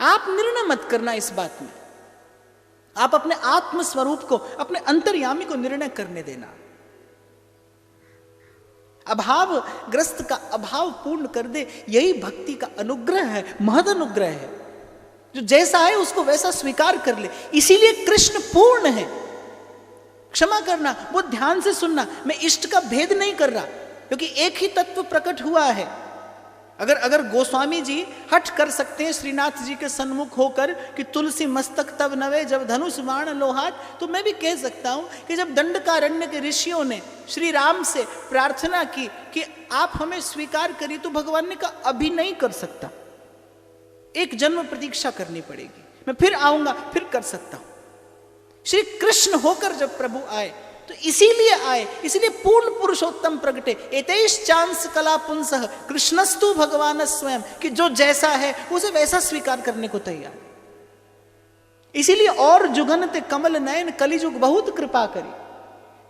आप निर्णय मत करना इस बात में, आप अपने आत्म स्वरूप को, अपने अंतर्यामी को निर्णय करने देना। अभाव ग्रस्त का अभाव पूर्ण कर दे, यही भक्ति का अनुग्रह है, महद अनुग्रह है। जो जैसा है उसको वैसा स्वीकार कर ले, इसीलिए कृष्ण पूर्ण है। क्षमा करना, वो ध्यान से सुनना, मैं इष्ट का भेद नहीं कर रहा, क्योंकि एक ही तत्व प्रकट हुआ है। अगर गोस्वामी जी हट कर सकते हैं श्रीनाथ जी के सन्मुख होकर कि तुलसी मस्तक तब नवे जब धनुष बाण लोहात, तो मैं भी कह सकता हूं कि जब दंडकारण्य के ऋषियों ने श्री राम से प्रार्थना की कि आप हमें स्वीकार करिए, तो भगवान ने कहा अभी नहीं कर सकता, एक जन्म प्रतीक्षा करनी पड़ेगी, मैं फिर आऊंगा, फिर कर सकता हूं। श्री कृष्ण होकर जब प्रभु आए तो इसीलिए आए, इसीलिए पूर्ण पुरुषोत्तम प्रगटे। एतैष चांस कला पुंसः कृष्णस्तु भगवान स्वयं, कि जो जैसा है उसे वैसा स्वीकार करने को तैयार। इसीलिए और जुगनते कमल नयन कलिजुग बहुत कृपा करी।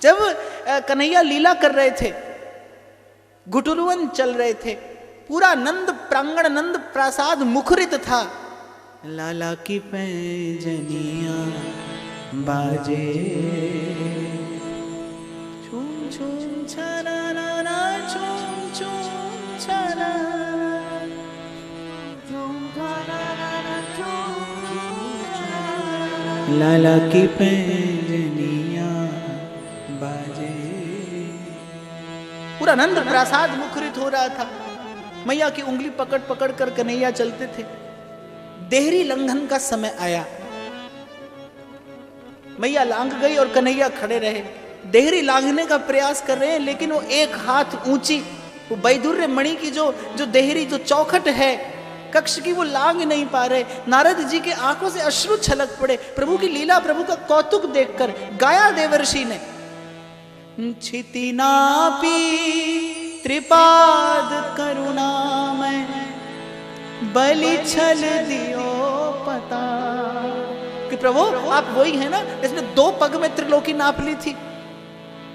जब कन्हैया लीला कर रहे थे, घुटुरुवन चल रहे थे, पूरा नंद प्रांगण नंद प्रासाद मुखरित था, लाला की पैंजनिया बाजे, छूम छूम छना ना छूम छूम छना, लाला की पैंजनिया बाजे। पूरा नंद प्रासाद मुखरित हो रहा था। मैया की उंगली पकड़ पकड़ कर कन्हैया चलते थे। देहरी लंघन का समय आया, मैया लांघ गई और कन्हैया खड़े रहे। देहरी लांघने का प्रयास कर रहे हैं, लेकिन वो एक हाथ ऊंची, वो वैदुर्य मणि की जो देहरी जो चौखट है कक्ष की, वो लांघ नहीं पा रहे। नारद जी के आंखों से अश्रु छलक पड़े प्रभु की लीला, प्रभु का कौतुक देखकर। गाया देवर्षि ने, छितिनापी त्रिपाद करुणामय, बलि छल दियो पता। कि प्रभु आप वही है ना जिसने 2 पग में त्रिलोकी नाप ली थी,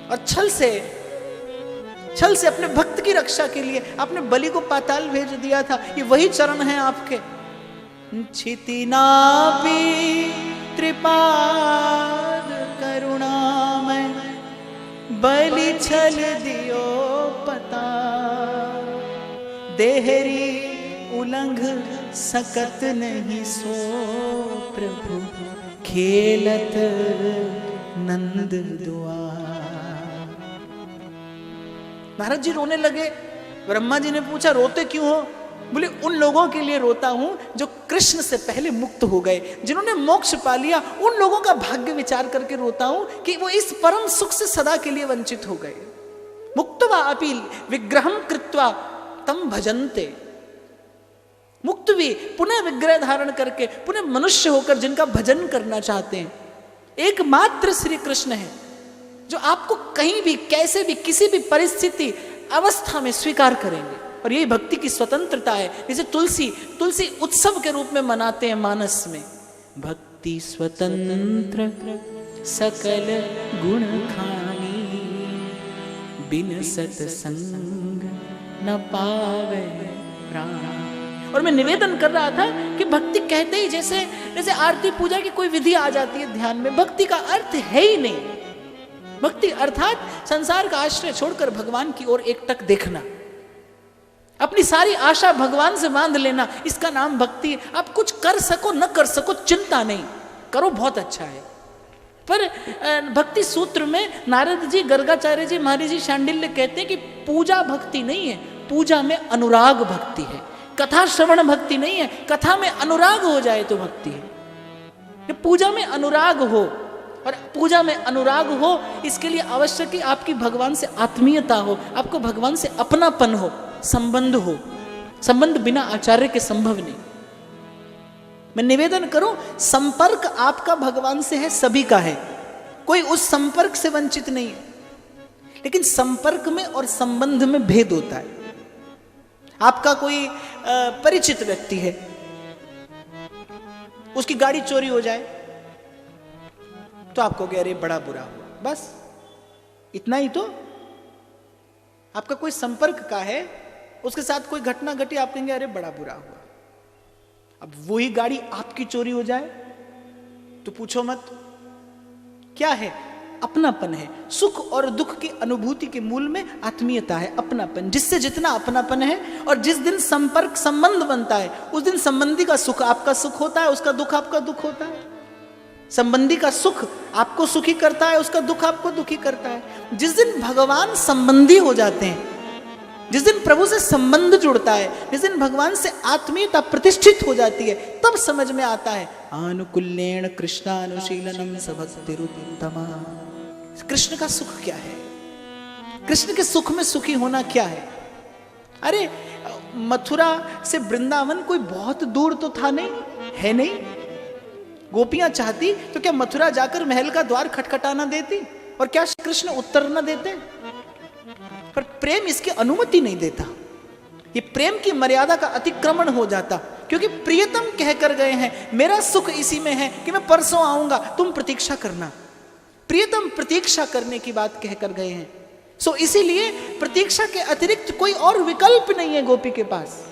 और छल से अपने भक्त की रक्षा के लिए आपने बलि को पाताल भेज दिया था। ये वही चरण हैं आपके। छितिनापी त्रिपाद करुणामय, बलि छल दियो पता। देहरी उलंघ सकत नहीं सो प्रभु, खेलत नंद दुआ। नारद जी रोने लगे। ब्रह्मा जी ने पूछा रोते क्यों हो? बोले उन लोगों के लिए रोता हूं जो कृष्ण से पहले मुक्त हो गए, जिन्होंने मोक्ष पा लिया। उन लोगों का भाग्य विचार करके रोता हूं कि वो इस परम सुख से सदा के लिए वंचित हो गए। मुक्त्वा अपि विग्रहं कृत्वा तम भजन्ते। मुक्त भी पुनः विग्रह धारण करके पुनः मनुष्य होकर जिनका भजन करना चाहते हैं, एकमात्र श्री कृष्ण है जो आपको कहीं भी, कैसे भी, किसी भी परिस्थिति अवस्था में स्वीकार करेंगे। और यही भक्ति की स्वतंत्रता है। जैसे तुलसी उत्सव के रूप में मनाते हैं मानस में। भक्ति स्वतंत्र सकल गुण खानी, बिन सत्संग न पावे प्राण। और मैं निवेदन कर रहा था कि भक्ति कहते ही जैसे आरती पूजा की कोई विधि आ जाती है ध्यान में, भक्ति का अर्थ है ही नहीं। भक्ति अर्थात संसार का आश्रय छोड़कर भगवान की ओर एकटक देखना, अपनी सारी आशा भगवान से बांध लेना, इसका नाम भक्ति है। आप कुछ कर सको न कर सको चिंता नहीं, करो बहुत अच्छा है। पर भक्ति सूत्र में नारद जी, गर्गाचार्य जी, महाराज जी शांडिल्य कहते हैं कि पूजा भक्ति नहीं है, पूजा में अनुराग भक्ति है। कथा श्रवण भक्ति नहीं है, कथा में अनुराग हो जाए तो भक्ति है। पूजा में अनुराग हो, और पूजा में अनुराग हो इसके लिए आवश्यक है आपकी भगवान से आत्मीयता हो, आपको भगवान से अपनापन हो, संबंध हो। संबंध बिना आचार्य के संभव नहीं। मैं निवेदन करूं, संपर्क आपका भगवान से है, सभी का है, कोई उस संपर्क से वंचित नहीं है। लेकिन संपर्क में और संबंध में भेद होता है। आपका कोई परिचित व्यक्ति है, उसकी गाड़ी चोरी हो जाए तो आपको कह रहे बड़ा बुरा हुआ, बस इतना ही। तो आपका कोई संपर्क का है, उसके साथ कोई घटना घटी, आप कहेंगे अरे बड़ा बुरा हुआ। अब वही गाड़ी आपकी चोरी हो जाए तो पूछो मत। क्या है? अपनापन है। सुख और दुख की अनुभूति के मूल में आत्मीयता है, अपनापन। जिससे जितना अपनापन है और जिस दिन संपर्क संबंध बनता है उस दिन संबंधी का सुख आपका सुख होता है, उसका दुख आपका दुख होता है। संबंधी का सुख आपको सुखी करता है, उसका दुख आपको दुखी करता है। जिस दिन भगवान संबंधी हो जाते हैं, जिस दिन प्रभु से संबंध जुड़ता है, जिस दिन भगवान से आत्मीयता प्रतिष्ठित हो जाती है, तब समझ में आता है आनुकूल्येन कृष्णानुशीलनम सभक्तिरुत्तमा। कृष्ण का सुख क्या है? कृष्ण के सुख में सुखी होना क्या है? अरे मथुरा से वृंदावन कोई बहुत दूर तो था नहीं, है नहीं। गोपियां चाहती तो क्या मथुरा जाकर महल का द्वार खटखटाना देती, और क्या कृष्ण उत्तर न देते? पर प्रेम इसकी अनुमति नहीं देता। ये प्रेम की मर्यादा का अतिक्रमण हो जाता, क्योंकि प्रियतम कहकर गए हैं मेरा सुख इसी में है कि मैं परसों आऊंगा, तुम प्रतीक्षा करना। प्रियतम प्रतीक्षा करने की बात कहकर गए हैं। सो इसीलिए प्रतीक्षा के अतिरिक्त कोई और विकल्प नहीं है गोपी के पास।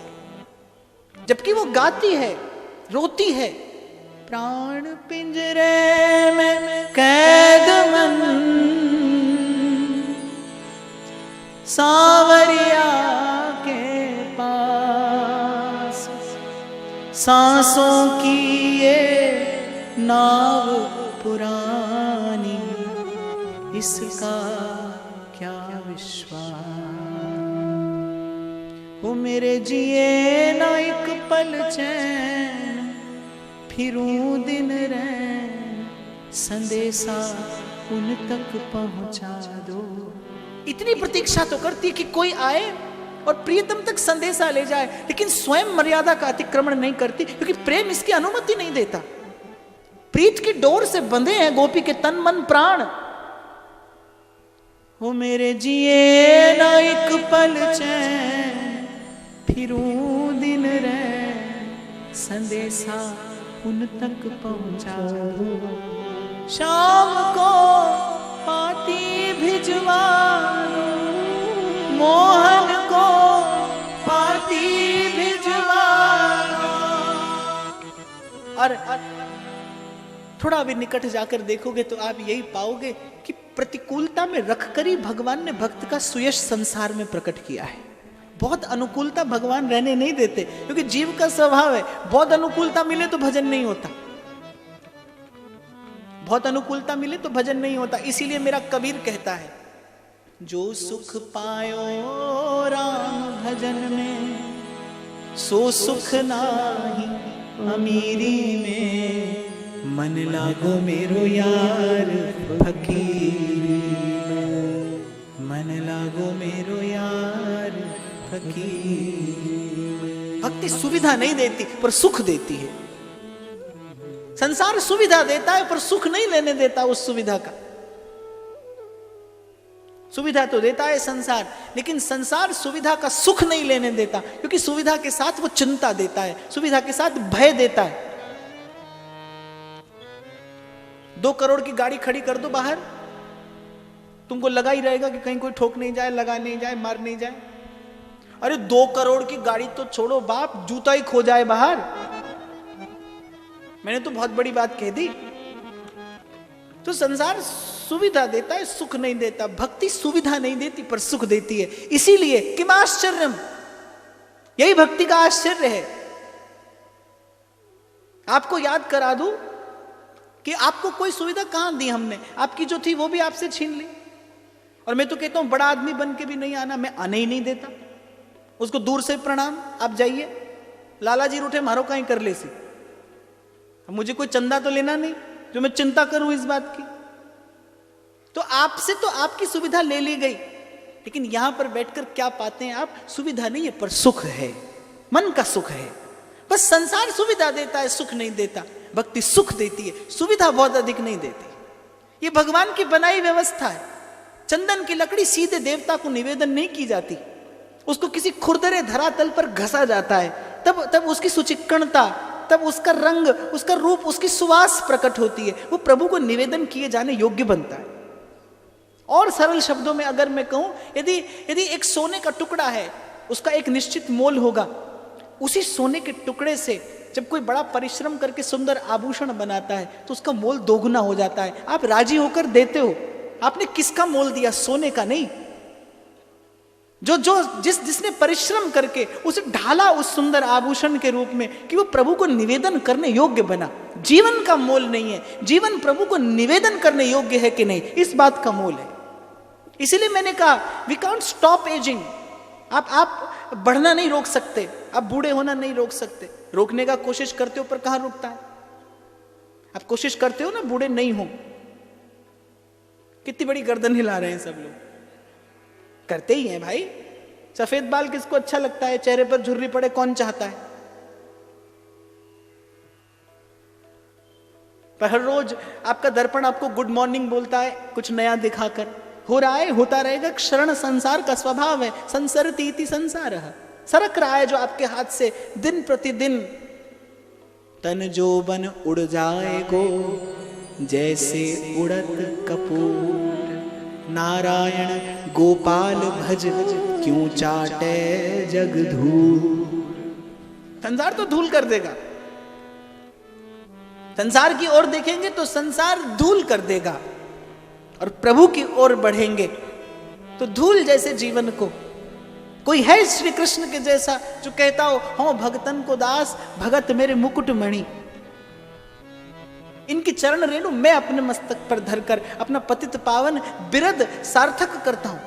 जबकि वो गाती है, रोती है, प्राण पिंजरे में कैद मन सांवरिया के पास, सांसों की ये नाव पुरानी, इसका क्या विश्वास। हो मेरे जिए ना एक पल चैन, फिरूं दिन रैन, संदेशा उन तक पहुंचा दो। इतनी प्रतीक्षा तो करती कि कोई आए और प्रियतम तक संदेशा ले जाए, लेकिन स्वयं मर्यादा का अतिक्रमण नहीं करती, क्योंकि प्रेम इसकी अनुमति नहीं देता। प्रीत की डोर से बंधे हैं गोपी के तन मन प्राण। हो मेरे जिए ना एक पल चैन, फिरूं दिन रैन, संदेशा उन तक पहुंचा दो। शाम को पाती भिजवा दो, मोहन को पाती भिजवा दो। और थोड़ा भी निकट जाकर देखोगे तो आप यही पाओगे कि प्रतिकूलता में रखकर ही भगवान ने भक्त का सुयश संसार में प्रकट किया है। बहुत अनुकूलता भगवान रहने नहीं देते, क्योंकि जीव का स्वभाव है, बहुत अनुकूलता मिले तो भजन नहीं होता, बहुत अनुकूलता मिले तो भजन नहीं होता। इसीलिए मेरा कबीर कहता है, जो सुख पायो राम भजन में, सो सुख नाही अमीरी में, मन लागो मेरो यार फकीरी में, मन लागो मेरो यार फकीरी। भक्ति सुविधा नहीं देती पर सुख देती है। संसार सुविधा देता है पर सुख नहीं लेने देता उस सुविधा का। सुविधा तो देता है संसार, लेकिन संसार सुविधा का सुख नहीं लेने देता, क्योंकि सुविधा के साथ वो चिंता देता है, सुविधा के साथ भय देता है। 2 करोड़ की गाड़ी खड़ी कर दो बाहर, तुमको लगा ही रहेगा कि कहीं कोई ठोक नहीं जाए, लगा नहीं जाए, मार नहीं जाए। अरे 2 करोड़ की गाड़ी तो छोड़ो बाप, जूता ही खो जाए बाहर। मैंने तो बहुत बड़ी बात कह दी। तो संसार सुविधा देता है, सुख नहीं देता। भक्ति सुविधा नहीं देती पर सुख देती है। इसीलिए किम आश्चर्यम, यही भक्ति का आश्चर्य है। आपको याद करा दूं कि आपको कोई सुविधा कहां दी हमने, आपकी जो थी वो भी आपसे छीन ली। और मैं तो कहता हूं बड़ा आदमी बन के भी नहीं आना, मैं आने ही नहीं देता उसको। दूर से प्रणाम, आप जाइए, लाला जी रूठे मारो कहीं कर ले सी। मुझे कोई चंदा तो लेना नहीं जो मैं चिंता करूं इस बात की। तो आपसे तो आपकी सुविधा ले ली गई, लेकिन यहां पर बैठकर क्या पाते हैं आप? सुविधा नहीं है पर सुख है, मन का सुख है। बस संसार सुविधा देता है, सुख नहीं देता। भक्ति सुख देती है, सुविधा बहुत अधिक नहीं देती। ये भगवान की बनाई व्यवस्था है। चंदन की लकड़ी सीधे देवता को निवेदन नहीं की जाती, उसको किसी खुरदरे धरातल पर घसा जाता है, तब उसकी सुचिक्कणता, तब उसका रंग, उसका रूप, उसकी सुवास प्रकट होती है, वो प्रभु को निवेदन किए जाने योग्य बनता है। और सरल शब्दों में अगर मैं कहूं, यदि एक सोने का टुकड़ा है, उसका एक निश्चित मोल होगा, उसी सोने के टुकड़े से जब कोई बड़ा परिश्रम करके सुंदर आभूषण बनाता है तो उसका मोल दोगुना हो जाता है। आप राजी होकर देते हो, आपने किसका मोल दिया? सोने का नहीं। जिसने परिश्रम करके उसे ढाला उस सुंदर आभूषण के रूप में कि वो प्रभु को निवेदन करने योग्य बना। जीवन का मोल नहीं है, जीवन प्रभु को निवेदन करने योग्य है कि नहीं, इस बात का मोल है। इसीलिए मैंने कहा वी कांट स्टॉप एजिंग। आप बढ़ना नहीं रोक सकते, आप बूढ़े होना नहीं रोक सकते। रोकने का कोशिश करते हो पर कहां रुकता है? आप कोशिश करते हो ना बूढ़े नहीं हो। कितनी बड़ी गर्दन हिला रहे हैं सब लोग, करते ही हैं भाई। सफेद बाल किसको अच्छा लगता है? चेहरे पर झुर्री पड़े कौन चाहता है? पर हर रोज आपका दर्पण आपको गुड मॉर्निंग बोलता है कुछ नया दिखाकर। हो रहा है, होता रहेगा, क्षरण संसार का स्वभाव है। संसरति इति संसारः, सरक रहा है जो आपके हाथ से दिन प्रतिदिन। तन जोबन उड़ जाएगो जैसे उड़त कपूर, नारायण गोपाल भज क्यों चाटे जग धूल। संसार तो धूल कर देगा, संसार की ओर देखेंगे तो संसार धूल कर देगा, और प्रभु की ओर बढ़ेंगे तो धूल जैसे जीवन को। कोई है श्री कृष्ण के जैसा जो कहता हो भगतन को दास भगत मेरे मुकुट मणि। इनकी चरण रेणु मैं अपने मस्तक पर धरकर अपना पतित पावन बिरद सार्थक करता हूं।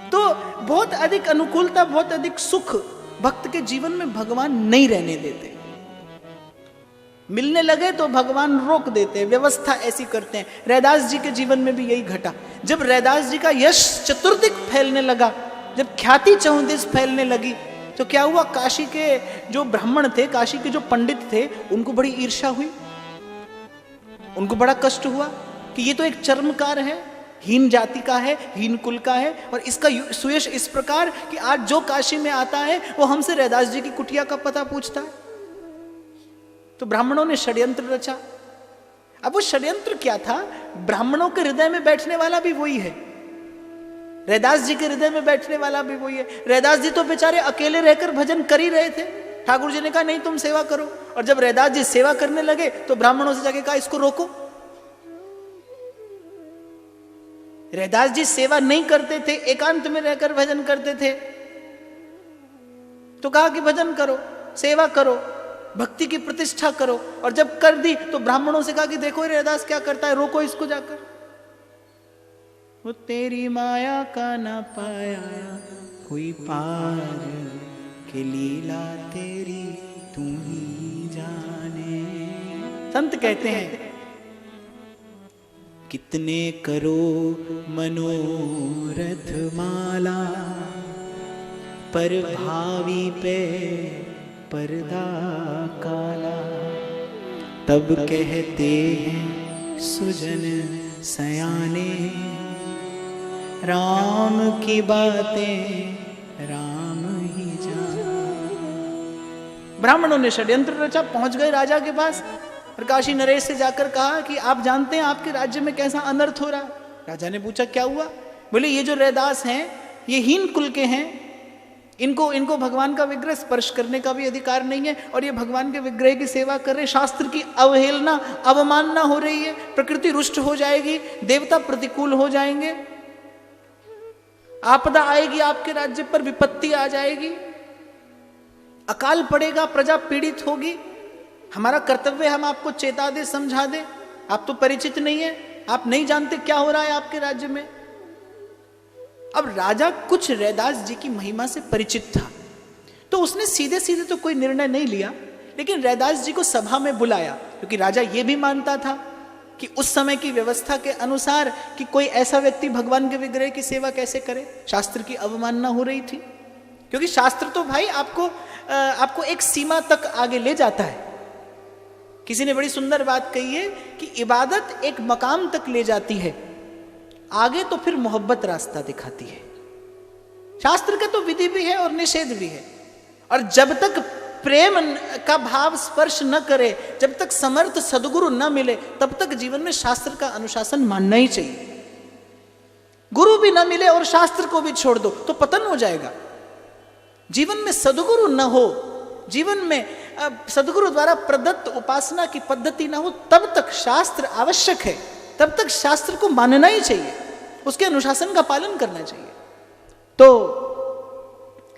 तो बहुत अधिक अनुकूलता, बहुत अधिक सुख भक्त के जीवन में भगवान नहीं रहने देते। मिलने लगे तो भगवान रोक देते हैं, व्यवस्था ऐसी करते हैं। रैदास जी के जीवन में भी यही घटा। जब रैदास जी का यश चतुर्दिक फैलने लगा, जब ख्याति चहुदिश फैलने लगी, तो क्या हुआ? काशी के जो ब्राह्मण थे, काशी के जो पंडित थे, उनको बड़ी ईर्ष्या हुई, उनको बड़ा कष्ट हुआ कि ये तो एक चर्मकार है, हीन जाति का है, हीन कुल का है, और इसका सुयश इस प्रकार कि आज जो काशी में आता है वो हमसे रैदास जी की कुटिया का पता पूछता है। तो ब्राह्मणों ने षड्यंत्र रचा। अब वो षड्यंत्र क्या था? ब्राह्मणों के हृदय में बैठने वाला भी वही है, रैदास जी के हृदय में बैठने वाला भी वही है। रैदास जी तो बेचारे अकेले रहकर भजन कर ही रहे थे। ठाकुर जी ने कहा नहीं तुम सेवा करो, और जब रैदास जी सेवा करने लगे तो ब्राह्मणों से जाके कहा इसको रोको। रैदास जी सेवा नहीं करते थे, एकांत में रहकर भजन करते थे, तो कहा कि भजन करो, सेवा करो, भक्ति की प्रतिष्ठा करो। और जब कर दी तो ब्राह्मणों से कहा कि देखो रैदास क्या करता है, रोको इसको जाकर। वो तेरी माया का ना पाया कोई पार, के लीला तेरी तू ही जाने। संत कहते हैं कितने करो मनोरथ माला, पर भावी पे पर्दा काला। तब कहते हैं सुजन सयाने, राम की बातें राम ही जाने। ब्राह्मणों ने षड्यंत्र रचा, पहुंच गए राजा के पास, और काशी नरेश से जाकर कहा कि आप जानते हैं आपके राज्य में कैसा अनर्थ हो रहा है। राजा ने पूछा क्या हुआ? बोले ये जो रैदास हैं ये हीन कुल के हैं, इनको भगवान का विग्रह स्पर्श करने का भी अधिकार नहीं है, और ये भगवान के विग्रह की सेवा कर रहे। शास्त्र की अवहेलना, अवमानना हो रही है, प्रकृति रुष्ट हो जाएगी, देवता प्रतिकूल हो जाएंगे, आपदा आएगी आपके राज्य पर, विपत्ति आ जाएगी, अकाल पड़ेगा, प्रजा पीड़ित होगी। हमारा कर्तव्य हम आपको चेता दे, समझा दे। आप तो परिचित नहीं है, आप नहीं जानते क्या हो रहा है आपके राज्य में। अब राजा कुछ रैदास जी की महिमा से परिचित था, तो उसने सीधे सीधे तो कोई निर्णय नहीं लिया, लेकिन रैदास जी को सभा में बुलाया, क्योंकि राजा ये भी मानता था कि उस समय की व्यवस्था के अनुसार कि कोई ऐसा व्यक्ति भगवान के विग्रह की सेवा कैसे करे। शास्त्र की अवमानना हो रही थी, क्योंकि शास्त्र तो भाई आपको एक सीमा तक आगे ले जाता है। किसी ने बड़ी सुंदर बात कही है कि इबादत एक मकाम तक ले जाती है, आगे तो फिर मोहब्बत रास्ता दिखाती है। शास्त्र का तो विधि भी है और निषेध भी है, और जब तक प्रेम का भाव स्पर्श न करे, जब तक समर्थ सद्गुरु न मिले, तब तक जीवन में शास्त्र का अनुशासन मानना ही चाहिए। गुरु भी ना मिले और शास्त्र को भी छोड़ दो तो पतन हो जाएगा। जीवन में सदगुरु न हो, जीवन में सदगुरु द्वारा प्रदत्त उपासना की पद्धति ना हो, तब तक शास्त्र आवश्यक है, तब तक शास्त्र को मानना ही चाहिए, उसके अनुशासन का पालन करना चाहिए। तो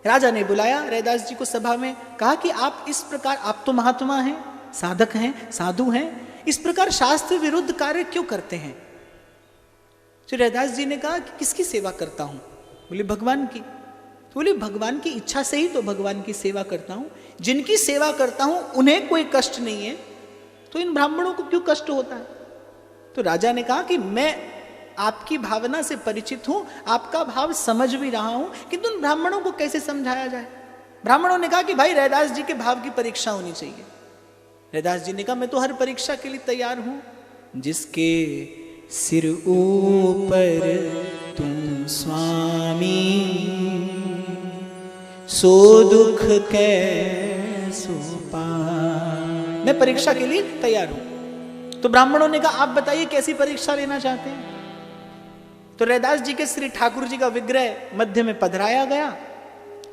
राजा ने बुलाया रैदास जी को सभा में, कहा कि आप इस प्रकार, आप तो महात्मा हैं, साधक हैं, साधु हैं, इस प्रकार शास्त्र विरुद्ध कार्य क्यों करते हैं? तो रैदास जी ने कहा कि किसकी सेवा करता हूं? बोले भगवान की। तो बोले भगवान की इच्छा से ही तो भगवान की सेवा करता हूं, जिनकी सेवा करता हूं उन्हें कोई कष्ट नहीं है, तो इन ब्राह्मणों को क्यों कष्ट होता है? तो राजा ने कहा कि मैं आपकी भावना से परिचित हूं, आपका भाव समझ भी रहा हूं, किंतु उन ब्राह्मणों को कैसे समझाया जाए? ब्राह्मणों ने कहा कि भाई रैदास जी के भाव की परीक्षा होनी चाहिए। रैदास जी ने कहा मैं तो हर परीक्षा के लिए तैयार हूं। जिसके सिर ऊपर तुम स्वामी, सो दुख कैसो पाए। मैं परीक्षा के लिए तैयार हूं। तो ब्राह्मणों ने कहा आप बताइए कैसी परीक्षा लेना चाहते हैं? तो रैदास जी के श्री ठाकुर जी का विग्रह मध्य में पधराया गया।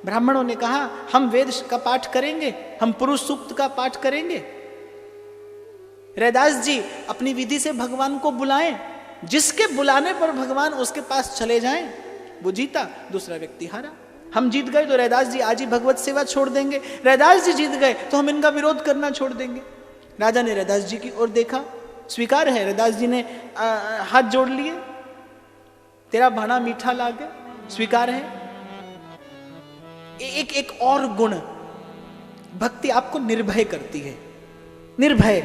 ब्राह्मणों ने कहा हम वेद का पाठ करेंगे, हम पुरुष सूक्त का पाठ करेंगे। रैदास जी अपनी विधि से भगवान को बुलाएं, जिसके बुलाने पर भगवान उसके पास चले जाएं वो जीता, दूसरा व्यक्ति हारा। हम जीत गए तो रैदास जी आज ही भगवत सेवा छोड़ देंगे, रैदास जी जीत गए तो हम इनका विरोध करना छोड़ देंगे। राजा ने रैदास जी की ओर देखा, स्वीकार है। रैदास जी ने हाथ जोड़ लिए, तेरा भाना मीठा लागे, स्वीकार है। एक और गुण, भक्ति आपको निर्भय करती है, निर्भय।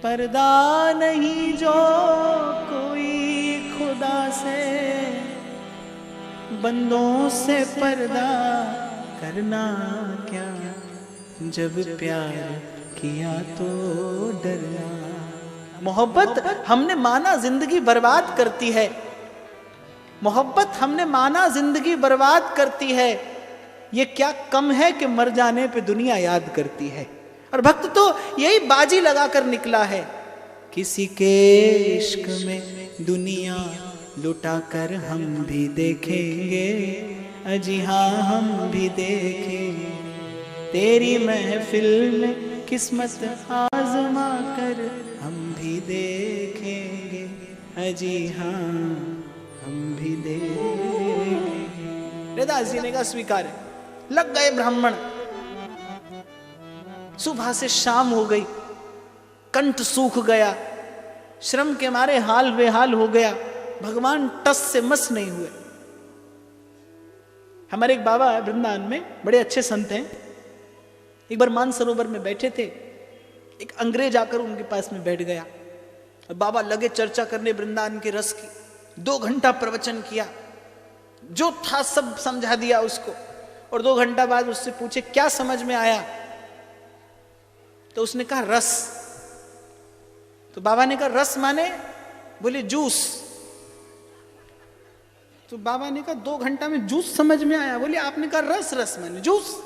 पर्दा नहीं जो कोई खुदा से, बंदों से पर्दा करना क्या, जब प्यार किया तो डरना। मोहब्बत हमने माना जिंदगी बर्बाद करती है, मोहब्बत हमने माना जिंदगी बर्बाद करती है, ये क्या कम है कि मर जाने पे दुनिया याद करती है। और भक्त तो यही बाजी लगाकर निकला है, किसी के इश्क में दुनिया लुटा कर हम भी देखेंगे, अजी हाँ हम भी देखेंगे, तेरी महफिल में किस्मत आजमा कर हम भी देखेंगे, अजी हाँ हम भी देखेंगे। रैदास जी ने कहा स्वीकार है। लग गए ब्राह्मण, सुबह से शाम हो गई, कंठ सूख गया, श्रम के मारे हाल बेहाल हो गया, भगवान टस से मस नहीं हुए। हमारे एक बाबा है वृंदावन में, बड़े अच्छे संत हैं। एक बार मानसरोवर में बैठे थे, एक अंग्रेज आकर उनके पास में बैठ गया और बाबा लगे चर्चा करने वृंदावन के रस की। 2 घंटा प्रवचन किया, जो था सब समझा दिया उसको, और 2 घंटा बाद उससे पूछे क्या समझ में आया, तो उसने कहा रस। तो बाबा ने कहा रस माने? बोले जूस। तो बाबा ने कहा 2 घंटा में जूस समझ में आया? बोले आपने कहा रस, रस माने जूस।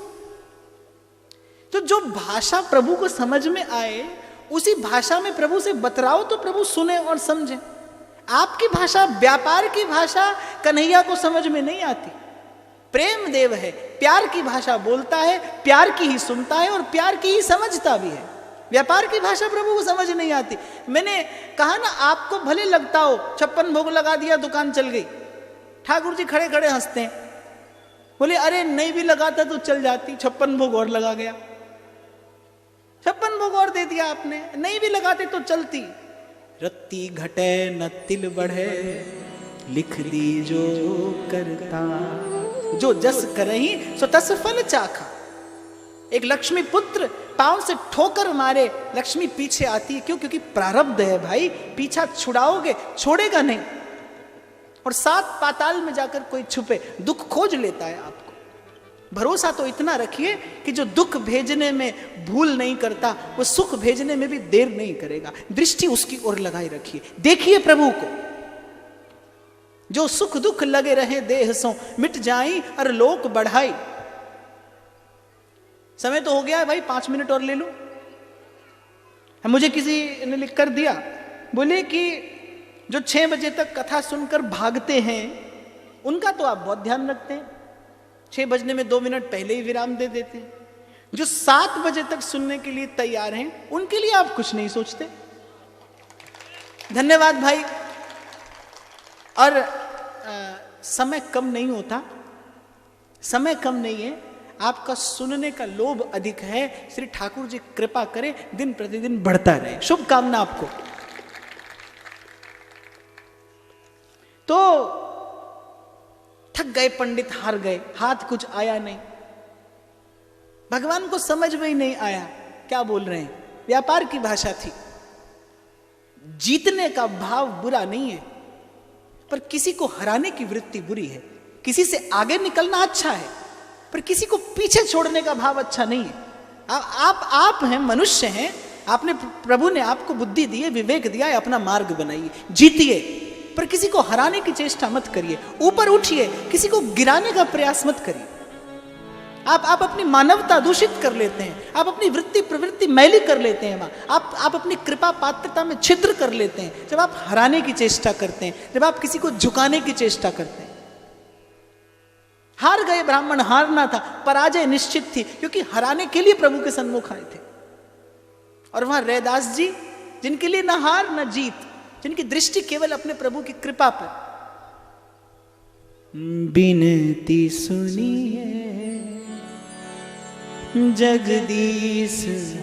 तो जो भाषा प्रभु को समझ में आए उसी भाषा में प्रभु से बतराओ तो प्रभु सुने और समझे। आपकी भाषा, व्यापार की भाषा कन्हैया को समझ में नहीं आती। प्रेम देव है, प्यार की भाषा बोलता है, प्यार की ही सुनता है और प्यार की ही समझता भी है। व्यापार की भाषा प्रभु को समझ नहीं आती। मैंने कहा ना, आपको भले लगता हो 56 भोग लगा दिया दुकान चल गई, ठाकुर जी खड़े खड़े हंसते हैं, बोले अरे नहीं भी लगाता तो चल जाती, 56 भोग और लगा गया, 56 भोग और दे दिया आपने, नहीं भी लगाते तो चलती। रत्ती घटे न तिल बढ़े, लिख दी जो करता, जो जस करही सो तस फल चाखा। एक लक्ष्मी पुत्र पांव से ठोकर मारे, लक्ष्मी पीछे आती है। क्यों? क्योंकि प्रारब्ध है भाई, पीछा छुड़ाओगे छोड़ेगा नहीं। और 7 पाताल में जाकर कोई छुपे दुख खोज लेता है आपको। भरोसा तो इतना रखिए कि जो दुख भेजने में भूल नहीं करता, वो सुख भेजने में भी देर नहीं करेगा। दृष्टि उसकी ओर लगाए रखिए, देखिए प्रभु को। जो सुख दुख लगे रहे देह सो, मिट जाई और लोक बढ़ाई। समय तो हो गया है भाई, 5 मिनट और ले लो। मुझे किसी ने लिख कर दिया बोले कि जो 6 बजे तक कथा सुनकर भागते हैं उनका तो आप बहुत ध्यान रखते हैं, 6 बजने में 2 मिनट पहले ही विराम दे देते हैं। जो 7 बजे तक सुनने के लिए तैयार हैं उनके लिए आप कुछ नहीं सोचते। धन्यवाद भाई। और समय कम नहीं होता, समय कम नहीं है, आपका सुनने का लोभ अधिक है। श्री ठाकुर जी कृपा करें दिन प्रतिदिन बढ़ता रहे। शुभकामना आपको। तो थक गए पंडित, हार गए, हाथ कुछ आया नहीं, भगवान को समझ में ही नहीं आया क्या बोल रहे हैं। व्यापार की भाषा थी। जीतने का भाव बुरा नहीं है, पर किसी को हराने की वृत्ति बुरी है। किसी से आगे निकलना अच्छा है, पर किसी को पीछे छोड़ने का भाव अच्छा नहीं है। आप हैं, मनुष्य हैं, आपने, प्रभु ने आपको बुद्धि दी है, विवेक दिया है, अपना मार्ग बनाइए, जीतिए, पर किसी को हराने की चेष्टा मत करिए। ऊपर उठिए, किसी को गिराने का प्रयास मत करिए। आप अपनी मानवता दूषित कर लेते हैं, आप अपनी वृत्ति प्रवृत्ति मैली कर लेते हैं, आप अपनी कृपा पात्रता में छिद्र कर लेते हैं जब आप हराने की चेष्टा करते हैं, जब आप किसी को झुकाने की चेष्टा करते हैं। हार गए ब्राह्मण, हारना था, पराजय निश्चित थी, क्योंकि हराने के लिए प्रभु के सन्मुख आए थे। और वहां रैदास जी, जिनके लिए न हार न जीत, जिनकी दृष्टि केवल अपने प्रभु की कृपा पर। बिनती सुनिए जगदीश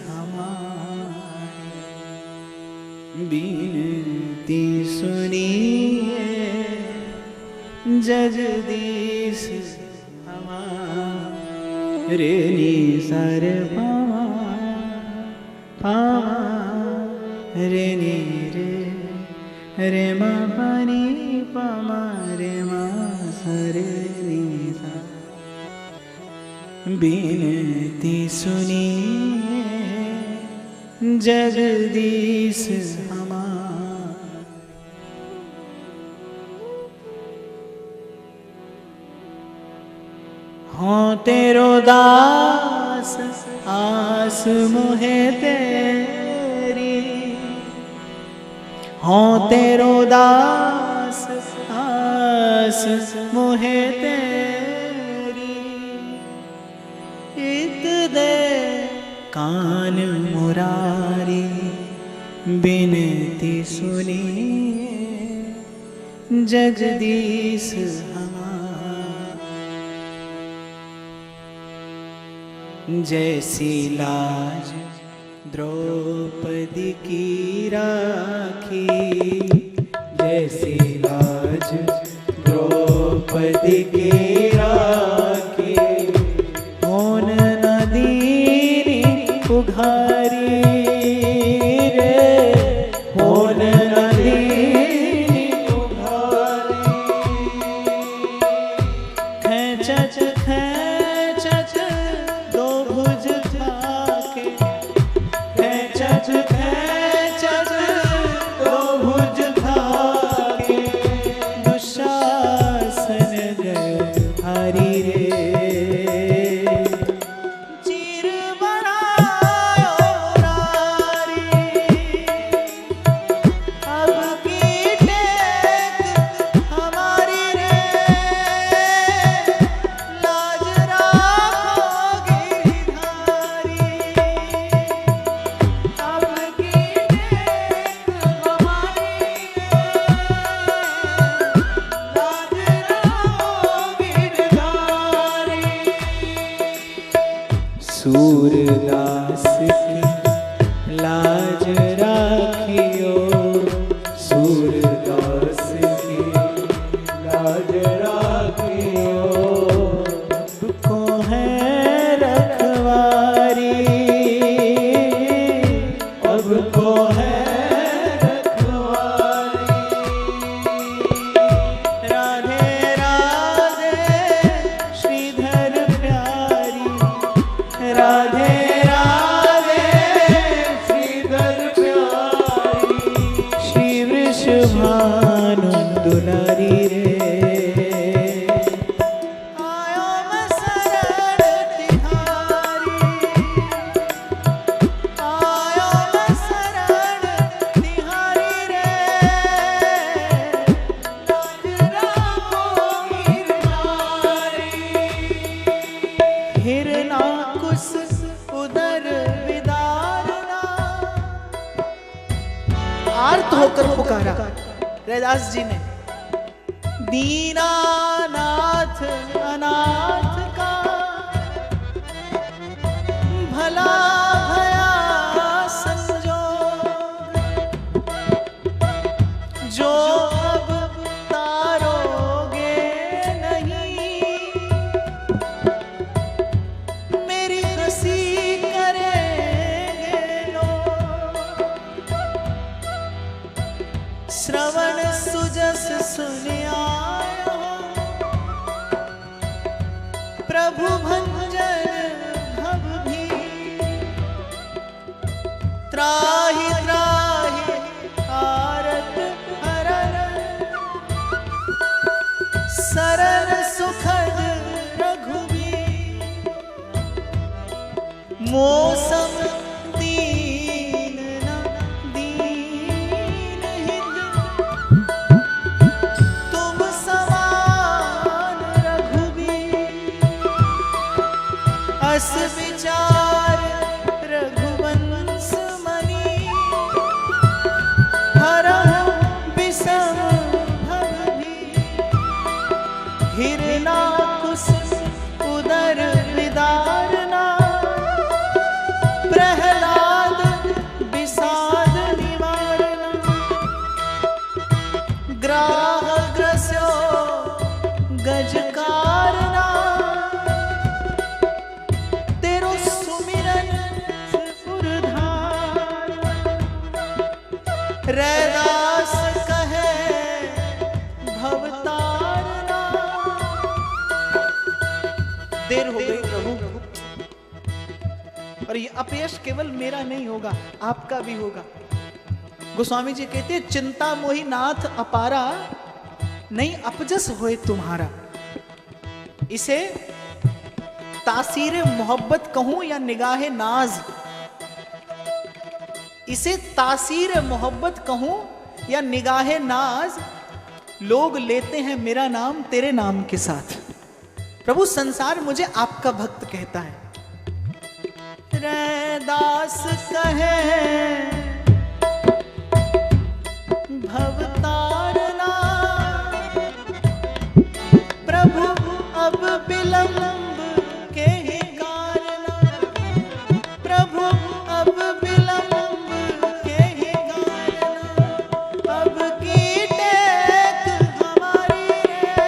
हमारे, बिनती सुनिए जगदीश हमारे। रे सर पामा पामा रे नी रे मा पानी पामा रे मा सरे नी सा। बिनती सुनिए जगदीश हमारे। हो तेरो दास आस मोहे तेरी, हो तेरो दास आस मोहे तेरी। इत दे कान मुरारी, बिनती सुनिए जगदीश हमारे। जैसी लाज द्रौपदी की राखी, जैसी लाज द्रौपदी की राखी। होन नदीनी उघारी रे, होन नदीनी उघारी। खेचत खेचत दो भुज थाके, खेचत खेचत दो भुज थाके। दुशासन गए हरि रे, चीर बनायो नारी। अब की टेक हमारी रे, लाज राखो गिरधारी। अब की टेक हमारी रे, लाज राखो गिरधारी। सूरदास की लाज राखियो, सूरदास की लाज राखियो। को है रखवारी, अब को है रखवारी। राधे राधे श्रीधर प्यारी, राधे राधे श्रीधर प्यारी। श्री वृषभानु दुलारी रे, होकर पुकारा रैदास जी ने, दीनानाथ अनाथ का भला भया संजोग, जो अब तारोगे नहीं, मेरी हंसी करेंगे लोग। श्रवण सुजस सुनिया प्रभु भंजन भव भी, त्राहि त्राहि आरत हरन, सरल सुखद रघुबीर। मौसम दीन न दीन हित, तुम समान रघुबीर। अस विचार रघुवंश मणि, हरहु विषम भवभीर। हिरनाकुश उदर विदारना, प्रहलाद विषाद निवारणा। ग्राह ग्रस्यो गज कारना, तेरो सुमिरन पुरधार। रैदास कहे भवतारना। देर हो गई प्रभु, और ये अपयश केवल मेरा नहीं होगा, आपका भी होगा। गोस्वामी जी कहते हैं, चिंता मोहि नाथ अपारा, नहीं अपजस होए तुम्हारा। इसे तासीर मोहब्बत कहूं या निगाहे नाज, इसे तासीर मोहब्बत कहूं या निगाहे नाज, लोग लेते हैं मेरा नाम तेरे नाम के साथ। प्रभु संसार मुझे आपका भक्त कहता है। रैदास कहे भवतारना, प्रभु अब विलंब के ही कारना। प्रभु अब विलंब के ही कारना, अब की टेक हमारी रे,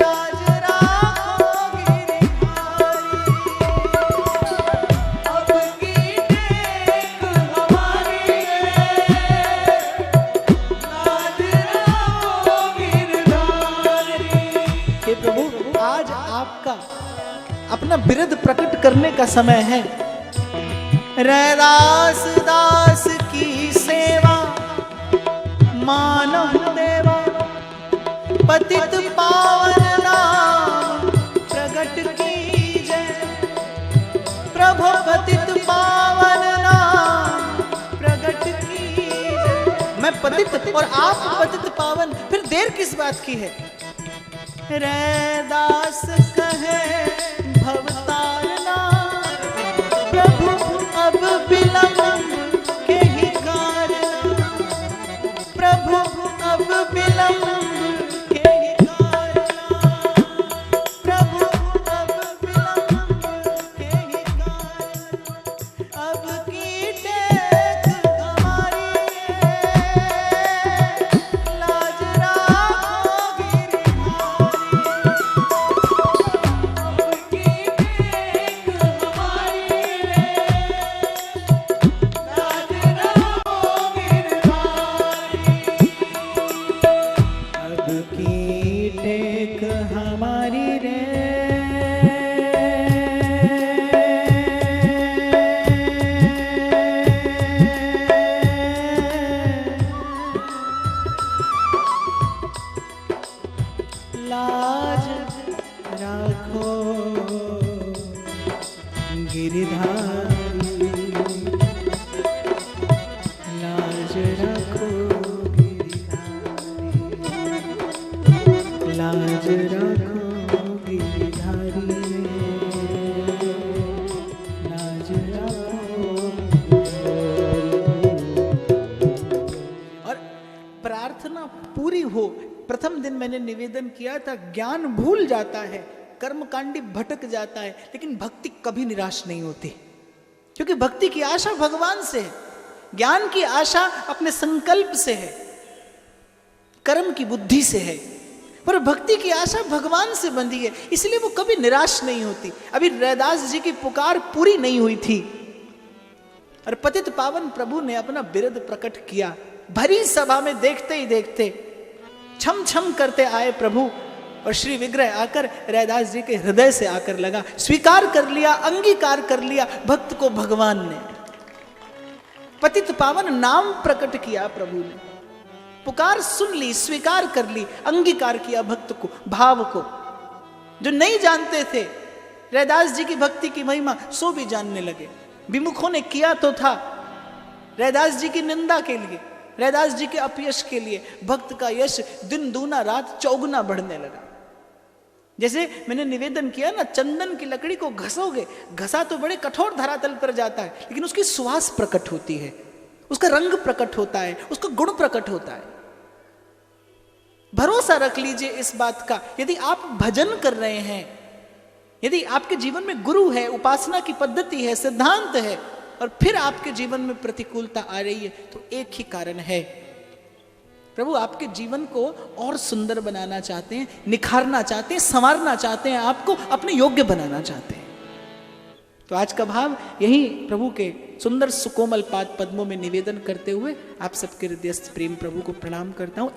लाज राखो गिरधारी। अब की टेक हमारी रे, लाज राखो गिरधारी। हे प्रभु, आज आपका अपना बिरद प्रकट करने का समय है। रैदास दास की सेवा मानव देवा, पतित पावन नाम प्रगट कीजय। प्रभु पतित पावन नाम प्रगट कीजय। मैं पतित और आप पतित पावन, फिर देर किस बात की है। रैदास कहे भवतारना, प्रभु अब विलंब के ही कारना। प्रभु अब विलंब के ही कारना। प्रभु अब विलंब के ही कारना। अब की टेक हमारी रे, लाज राखो गिरधारी। अब की टेक हमारी रे, लाज राखो गिरधारी। अब की टेक हमारी रे, लाज राखो गिरधारी। लाज राखो गिरधारी। लाज राखो गिरधारी। लाज राखो गिरधारी। हो। प्रथम दिन मैंने निवेदन किया था, ज्ञान भूल जाता है, कर्मकांडी भटक जाता है, लेकिन भक्ति कभी निराश नहीं होती, क्योंकि भक्ति की आशा भगवान से है, ज्ञान की आशा अपने संकल्प से है, कर्म की बुद्धि से है, पर भक्ति की आशा भगवान से बंधी है, इसलिए वो कभी निराश नहीं होती। अभी रैदास जी की पुकार पूरी नहीं हुई थी और पतित पावन प्रभु ने अपना बिरद प्रकट किया। भरी सभा में देखते ही देखते छम छम करते आए प्रभु, और श्री विग्रह आकर रैदास जी के हृदय से आकर लगा, स्वीकार कर लिया, अंगीकार कर लिया भक्त को भगवान ने। पतित पावन नाम प्रकट किया प्रभु ने, पुकार सुन ली, स्वीकार कर ली, अंगीकार किया भक्त को, भाव को। जो नहीं जानते थे रैदास जी की भक्ति की महिमा, सो भी जानने लगे। विमुखों ने किया तो था रैदास जी की निंदा के लिए, रैदास जी के अपयश के लिए, भक्त का यश दिन दूना रात चौगुना बढ़ने लगा। जैसे मैंने निवेदन किया ना, चंदन की लकड़ी को घसोगे, घसा तो बड़े कठोर धरातल पर जाता है, लेकिन उसकी सुवास प्रकट होती है, उसका रंग प्रकट होता है, उसका गुण प्रकट होता है। भरोसा रख लीजिए इस बात का, यदि आप भजन कर रहे हैं, यदि आपके जीवन में गुरु है, उपासना की पद्धति है, सिद्धांत है, और फिर आपके जीवन में प्रतिकूलता आ रही है, तो एक ही कारण है, प्रभु आपके जीवन को और सुंदर बनाना चाहते हैं, निखारना चाहते हैं, संवारना चाहते हैं, आपको अपने योग्य बनाना चाहते हैं। तो आज का भाव यही प्रभु के सुंदर सुकोमल पाद पद्मों में निवेदन करते हुए आप सबके हृदयस्थ प्रेम प्रभु को प्रणाम करता हूं।